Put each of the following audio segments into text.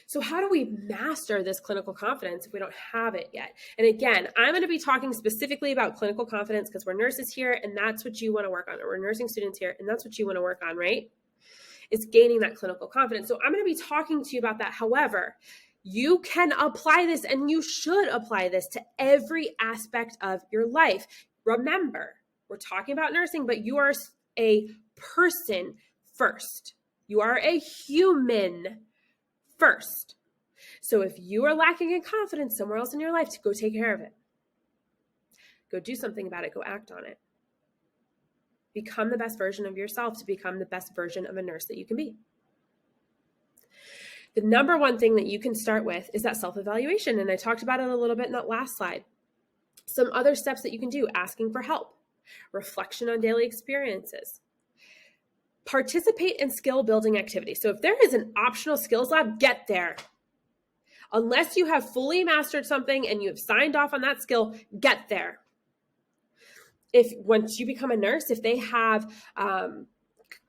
So how do we master this clinical confidence if we don't have it yet? And again, I'm going to be talking specifically about clinical confidence because we're nurses here and that's what you want to work on. Or we're nursing students here and that's what you want to work on, right? It's gaining that clinical confidence. So I'm going to be talking to you about that. However, you can apply this and you should apply this to every aspect of your life. Remember, we're talking about nursing, but you are a person first. You are a human first. So if you are lacking in confidence somewhere else in your life, to go take care of it. Go do something about it. Go act on it. Become the best version of yourself to become the best version of a nurse that you can be. The number one thing that you can start with is that self-evaluation. And I talked about it a little bit in that last slide. Some other steps that you can do: asking for help, reflection on daily experiences, participate in skill building activities. So if there is an optional skills lab, get there. Unless you have fully mastered something and you have signed off on that skill, get there. If once you become a nurse, if they have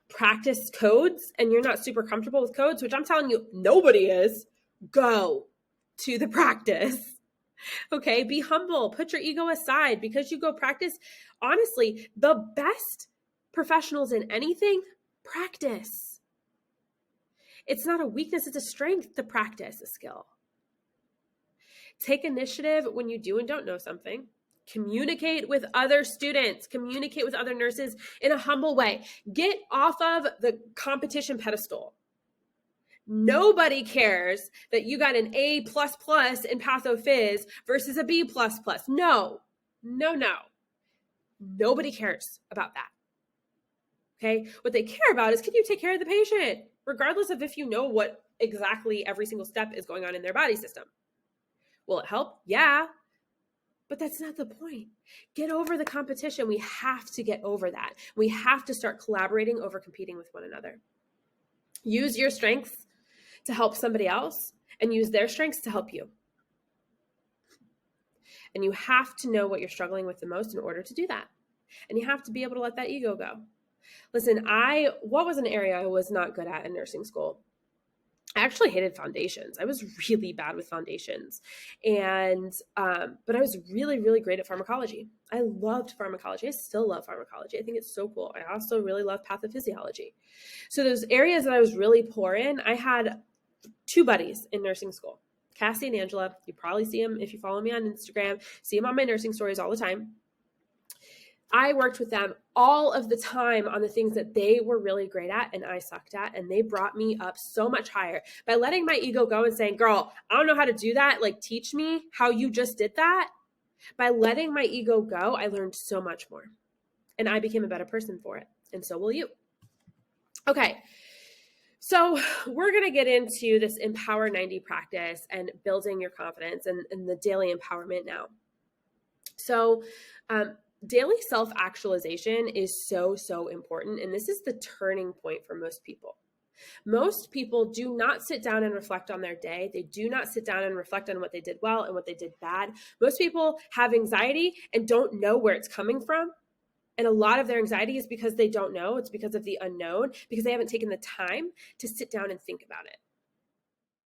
practice codes and you're not super comfortable with codes, which I'm telling you, nobody is, go to the practice. Okay, be humble, put your ego aside because you go practice. Honestly, the best professionals in anything practice. It's not a weakness, it's a strength to practice a skill. Take initiative when you do and don't know something. Communicate with other students, communicate with other nurses in a humble way. Get off of the competition pedestal. Nobody cares that you got an A++ in pathophys versus a B++. No. Nobody cares about that. Okay? What they care about is, can you take care of the patient, regardless of if you know what exactly every single step is going on in their body system. Will it help? Yeah. But that's not the point. Get over the competition. We have to get over that. We have to start collaborating over competing with one another. Use your strengths to help somebody else and use their strengths to help you. And you have to know what you're struggling with the most in order to do that. And you have to be able to let that ego go. Listen, what was an area I was not good at in nursing school? I actually hated foundations. I was really bad with foundations. But I was really, really great at pharmacology. I loved pharmacology. I still love pharmacology. I think it's so cool. I also really love pathophysiology. So those areas that I was really poor in, I had two buddies in nursing school, Cassie and Angela. You probably see them if you follow me on Instagram, see them on my nursing stories all the time. I worked with them all of the time on the things that they were really great at and I sucked at, and they brought me up so much higher by letting my ego go and saying, girl, I don't know how to do that. Like, teach me how you just did that. By letting my ego go, I learned so much more and I became a better person for it. And so will you. Okay. So we're going to get into this Empower 90 practice and building your confidence and the daily empowerment now. So, daily self-actualization is so, so important. And this is the turning point for most people. Most people do not sit down and reflect on their day. They do not sit down and reflect on what they did well and what they did bad. Most people have anxiety and don't know where it's coming from. And a lot of their anxiety is because they don't know. It's because of the unknown, because they haven't taken the time to sit down and think about it.